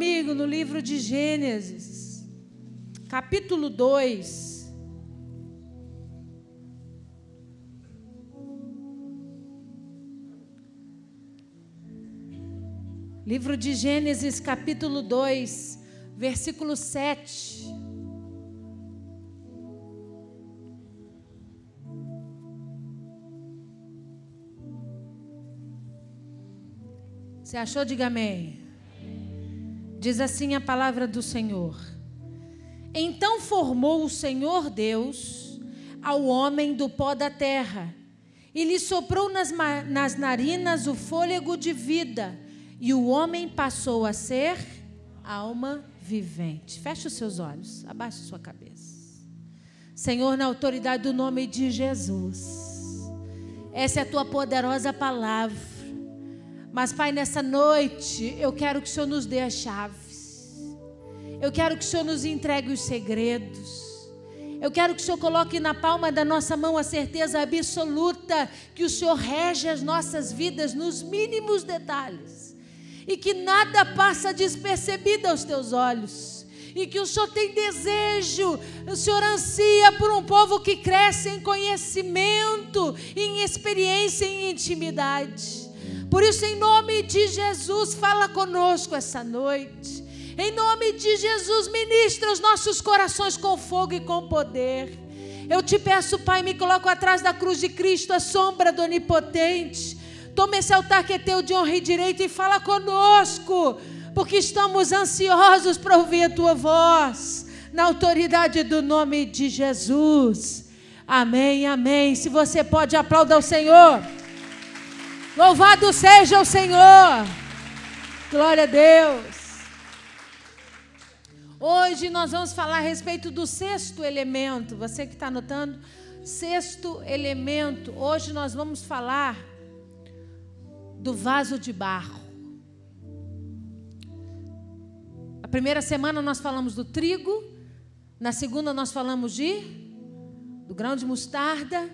Comigo no livro de Gênesis, capítulo 2. Livro de Gênesis, capítulo 2, versículo 7. Você achou? Diga amém. Diz assim a palavra do Senhor. Então formou o Senhor Deus ao homem do pó da terra, e lhe soprou nas narinas o fôlego de vida, e o homem passou a ser alma vivente. Feche os seus olhos, abaixe sua cabeça. Senhor, na autoridade do nome de Jesus, essa é a tua poderosa palavra. Mas, Pai, nessa noite, eu quero que o Senhor nos dê as chaves. Eu quero que o Senhor nos entregue os segredos. Eu quero que o Senhor coloque na palma da nossa mão a certeza absoluta que o Senhor rege as nossas vidas nos mínimos detalhes. E que nada passa despercebido aos teus olhos. E que o Senhor tem desejo, o Senhor ansia por um povo que cresce em conhecimento, em experiência, em intimidade. Por isso, em nome de Jesus, fala conosco essa noite. Em nome de Jesus, ministra os nossos corações com fogo e com poder. Eu te peço, Pai, me coloco atrás da cruz de Cristo, a sombra do Onipotente. Toma esse altar que é teu de honra e direito e fala conosco, porque estamos ansiosos para ouvir a tua voz, na autoridade do nome de Jesus. Amém, amém. Se você pode, aplauda ao Senhor. Louvado seja o Senhor. Glória a Deus. Hoje nós vamos falar a respeito do sexto elemento. Você que está anotando, sexto elemento. Hoje nós vamos falar do vaso de barro. A primeira semana nós falamos do trigo. Na segunda nós falamos do grão de mostarda.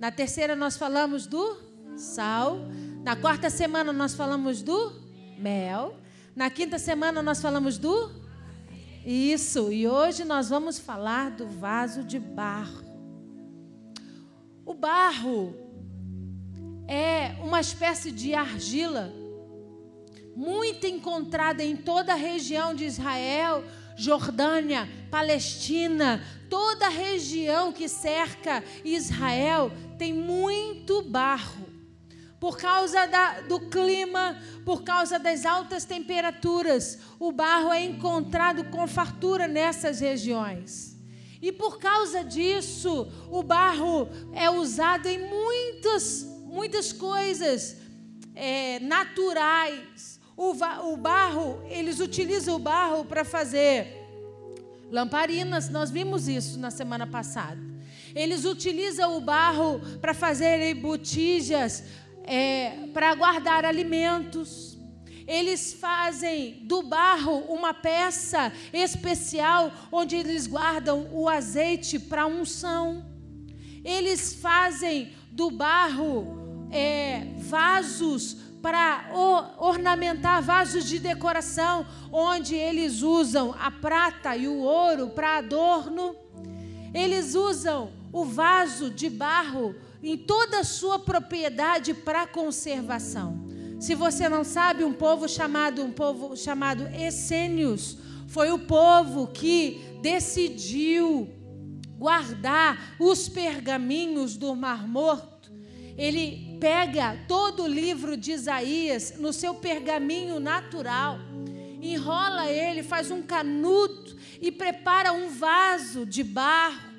Na terceira nós falamos do sal. Na quarta semana nós falamos do mel. Na quinta semana nós falamos do isso. E hoje nós vamos falar do vaso de barro. O barro é uma espécie de argila muito encontrada em toda a região de Israel, Jordânia, Palestina. Toda a região que cerca Israel tem muito barro. Por causa do clima, por causa das altas temperaturas, o barro é encontrado com fartura nessas regiões. E por causa disso, o barro é usado em muitas coisas naturais. O barro, eles utilizam o barro para fazer lamparinas, nós vimos isso na semana passada. Eles utilizam o barro para fazer botijas, para guardar alimentos. Eles fazem do barro uma peça especial onde eles guardam o azeite para unção. Eles fazem do barro vasos para ornamentar, vasos de decoração, onde eles usam a prata e o ouro para adorno. Eles usam o vaso de barro em toda a sua propriedade para conservação. Se você não sabe, um povo chamado essênios foi o povo que decidiu guardar os pergaminhos do Mar Morto. Ele pega todo o livro de Isaías no seu pergaminho natural, enrola ele, faz um canudo e prepara um vaso de barro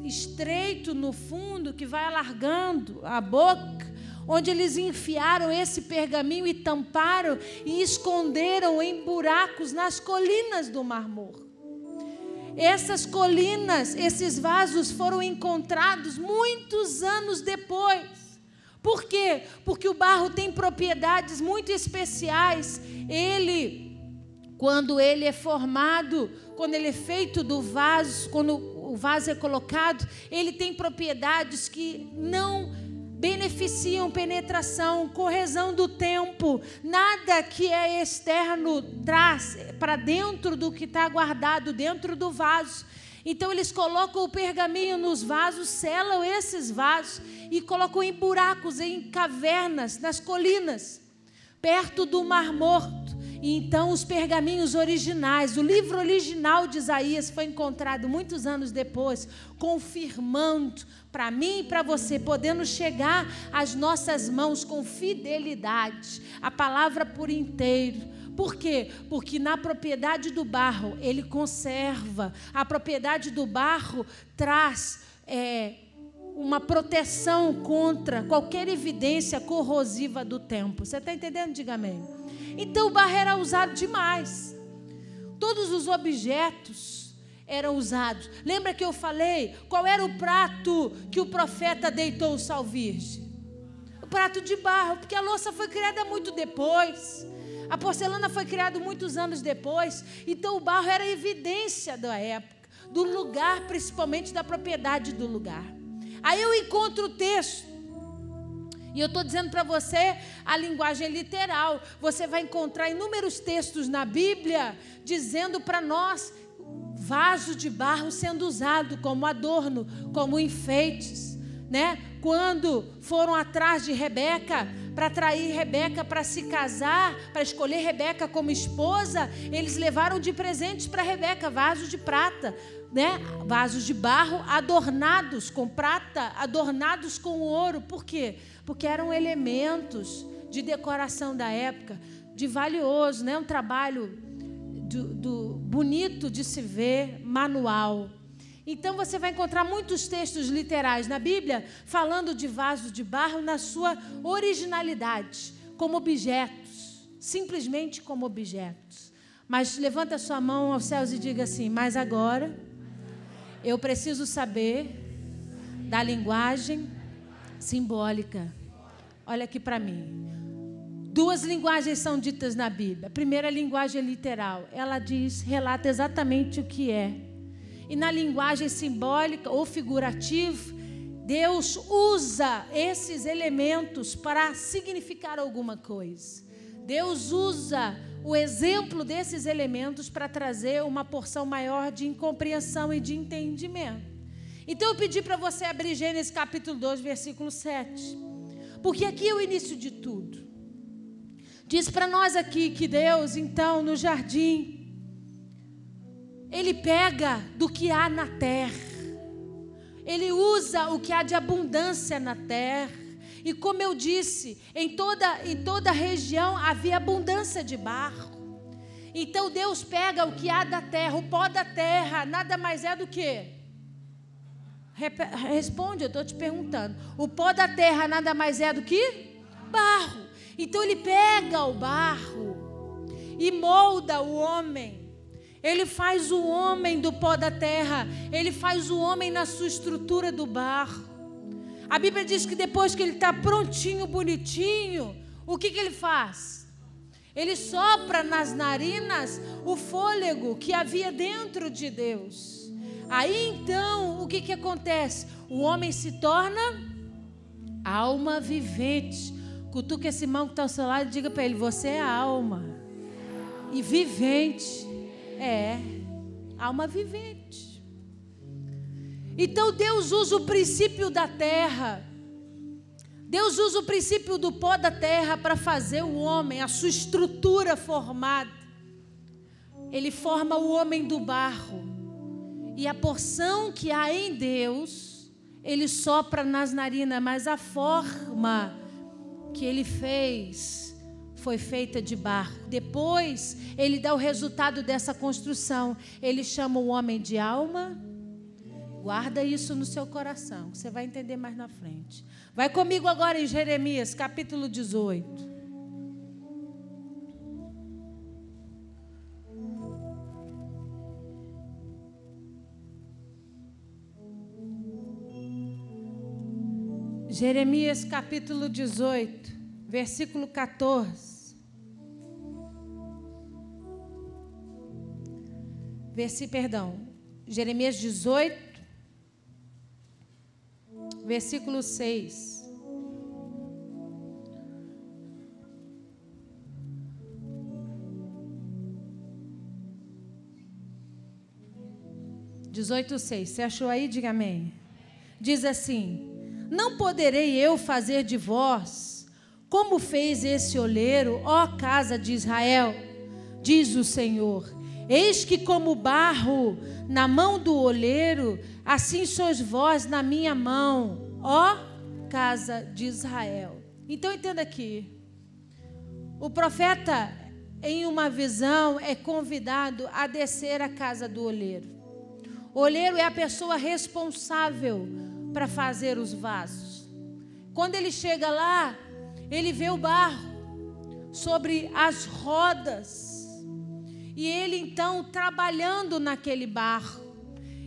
estreito no fundo, que vai alargando a boca, onde eles enfiaram esse pergaminho e tamparam e esconderam em buracos nas colinas do Mar Morto. Essas colinas, esses vasos foram encontrados muitos anos depois. Por quê? Porque o barro tem propriedades muito especiais. Quando ele é formado, quando ele é feito do vaso, quando o vaso é colocado, ele tem propriedades que não beneficiam penetração, correção do tempo. Nada que é externo traz para dentro do que está guardado dentro do vaso. Então eles colocam o pergaminho nos vasos, selam esses vasos e colocam em buracos, em cavernas, nas colinas, perto do Mar Morto. E então os pergaminhos originais, o livro original de Isaías foi encontrado muitos anos depois, confirmando para mim e para você, podendo chegar às nossas mãos com fidelidade, a palavra por inteiro. Por quê? Porque na propriedade do barro, ele conserva. A propriedade do barro traz uma proteção contra qualquer evidência corrosiva do tempo. Você está entendendo? Diga amém. Então o barro era usado demais. Todos os objetos eram usados. Lembra que eu falei qual era o prato que o profeta deitou o sal virgem? O prato de barro, porque a louça foi criada muito depois. A porcelana foi criada muitos anos depois. Então o barro era evidência da época, do lugar, principalmente da propriedade do lugar. Aí eu encontro o texto. E eu estou dizendo para você a linguagem literal. Você vai encontrar inúmeros textos na Bíblia dizendo para nós vaso de barro sendo usado como adorno, como enfeites, né? Quando foram atrás de Rebeca, para atrair Rebeca para se casar, para escolher Rebeca como esposa, eles levaram de presentes para Rebeca vasos de prata, né? Vasos de barro adornados com prata, adornados com ouro. Por quê? Porque eram elementos de decoração da época, de valioso, né? Um trabalho bonito de se ver, manual. Então você vai encontrar muitos textos literais na Bíblia falando de vasos de barro na sua originalidade, como objetos, simplesmente como objetos. Mas levanta a sua mão aos céus e diga assim: mas agora eu preciso saber da linguagem simbólica. Olha aqui para mim. Duas linguagens são ditas na Bíblia. A primeira, a linguagem literal. Ela relata exatamente o que é. E na linguagem simbólica ou figurativa, Deus usa esses elementos para significar alguma coisa. Deus usa o exemplo desses elementos para trazer uma porção maior de incompreensão e de entendimento. Então eu pedi para você abrir Gênesis capítulo 2, versículo 7. Porque aqui é o início de tudo. Diz para nós aqui que Deus, então, no jardim, Ele pega do que há na terra. Ele usa o que há de abundância na terra. E como eu disse, em toda a região havia abundância de barro. Então Deus pega o que há da terra, o pó da terra, nada mais é do que... Responde, eu estou te perguntando. O pó da terra nada mais é do que barro. Então Ele pega o barro e molda o homem. Ele faz o homem do pó da terra. Ele faz o homem na sua estrutura do barro. A Bíblia diz que depois que ele está prontinho, bonitinho, o que ele faz? Ele sopra nas narinas o fôlego que havia dentro de Deus. Aí então, o que acontece? O homem se torna alma vivente. Cutuca esse irmão que está ao seu lado e diga para ele: você é alma e vivente. Alma vivente. Então Deus usa o princípio da terra. Deus usa o princípio do pó da terra para fazer o homem, a sua estrutura formada. Ele forma o homem do barro. E a porção que há em Deus, Ele sopra nas narinas, mas a forma que Ele fez foi feita de barro. Depois, Ele dá o resultado dessa construção. Ele chama o homem de alma. Guarda isso no seu coração, você vai entender mais na frente. Vai comigo agora em Jeremias, capítulo 18. Jeremias capítulo 18, versículo 14. Jeremias 18, versículo 6. 18:6. Você achou aí? Diga amém. Diz assim: não poderei eu fazer de vós como fez esse oleiro, ó casa de Israel, diz o Senhor. Eis que como barro na mão do oleiro, assim sois vós na minha mão, ó casa de Israel. Então entenda aqui. O profeta, em uma visão, é convidado a descer à casa do oleiro. O oleiro é a pessoa responsável para fazer os vasos. Quando ele chega lá, ele vê o barro sobre as rodas. E ele então trabalhando naquele barro.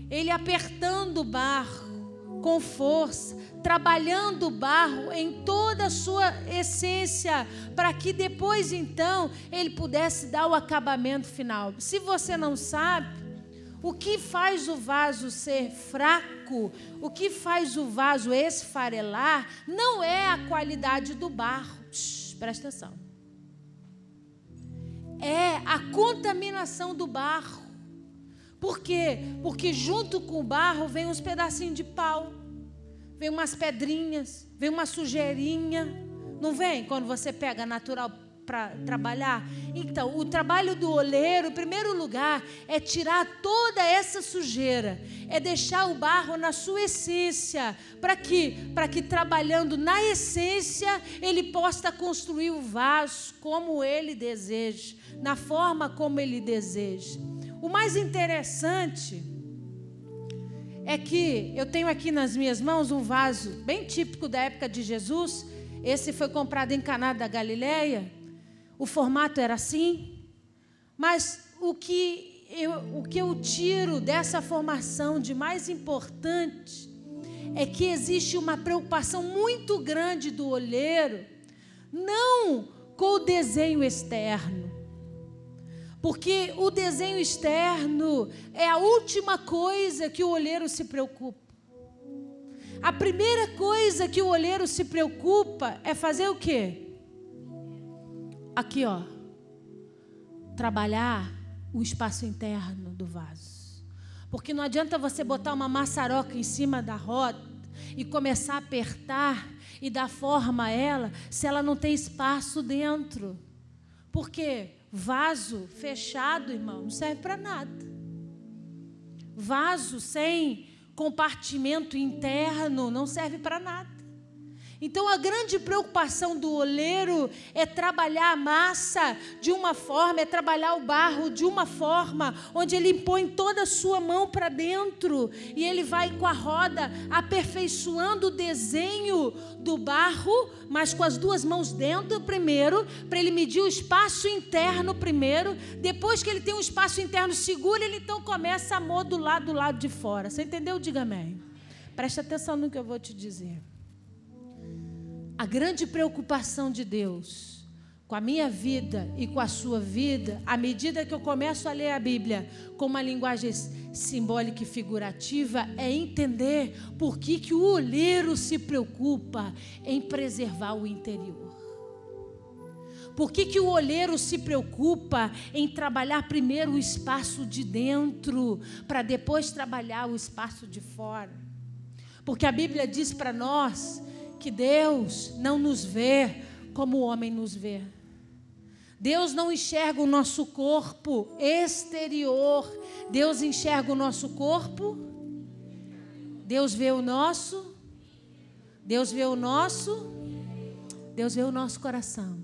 Ele apertando o barro com força. Trabalhando o barro em toda a sua essência. Para que depois então ele pudesse dar o acabamento final. Se você não sabe, o que faz o vaso ser fraco, o que faz o vaso esfarelar, não é a qualidade do barro. Presta atenção. É a contaminação do barro. Por quê? Porque junto com o barro vem uns pedacinhos de pau, vem umas pedrinhas, vem uma sujeirinha. Não vem quando você pega natural para trabalhar? Então, o trabalho do oleiro, em primeiro lugar, é tirar toda essa sujeira, é deixar o barro na sua essência, para que trabalhando na essência, ele possa construir o vaso como ele deseja, na forma como ele deseja. O mais interessante é que eu tenho aqui nas minhas mãos um vaso bem típico da época de Jesus. Esse foi comprado em Caná da Galileia. O formato era assim, mas o que eu tiro dessa formação de mais importante é que existe uma preocupação muito grande do oleiro, não com o desenho externo, porque o desenho externo é a última coisa que o oleiro se preocupa. A primeira coisa que o oleiro se preocupa é fazer o quê? Aqui, ó, trabalhar o espaço interno do vaso. Porque não adianta você botar uma maçaroca em cima da roda e começar a apertar e dar forma a ela, se ela não tem espaço dentro. Porque vaso fechado, irmão, não serve para nada. Vaso sem compartimento interno não serve para nada. Então, a grande preocupação do oleiro é trabalhar a massa de uma forma, é trabalhar o barro de uma forma, onde ele põe toda a sua mão para dentro e ele vai com a roda aperfeiçoando o desenho do barro, mas com as duas mãos dentro primeiro, para ele medir o espaço interno primeiro. Depois que ele tem um espaço interno seguro, ele então começa a modular do lado de fora. Você entendeu? Diga amém. Preste atenção no que eu vou te dizer. A grande preocupação de Deus com a minha vida e com a sua vida, à medida que eu começo a ler a Bíblia com uma linguagem simbólica e figurativa, é entender por que o oleiro se preocupa em preservar o interior. Por que o oleiro se preocupa em trabalhar primeiro o espaço de dentro, para depois trabalhar o espaço de fora? Porque a Bíblia diz para nós que Deus não nos vê como o homem nos vê. Deus não enxerga o nosso corpo exterior. Deus enxerga o nosso corpo. Deus vê o nosso. Deus vê o nosso. Deus vê o nosso coração.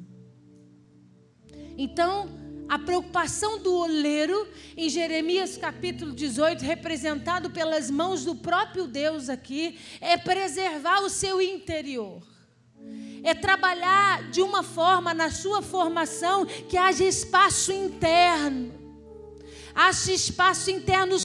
Então, a preocupação do oleiro, em Jeremias capítulo 18, representado pelas mãos do próprio Deus aqui, é preservar o seu interior. É trabalhar de uma forma na sua formação que haja espaço interno. Haja espaço interno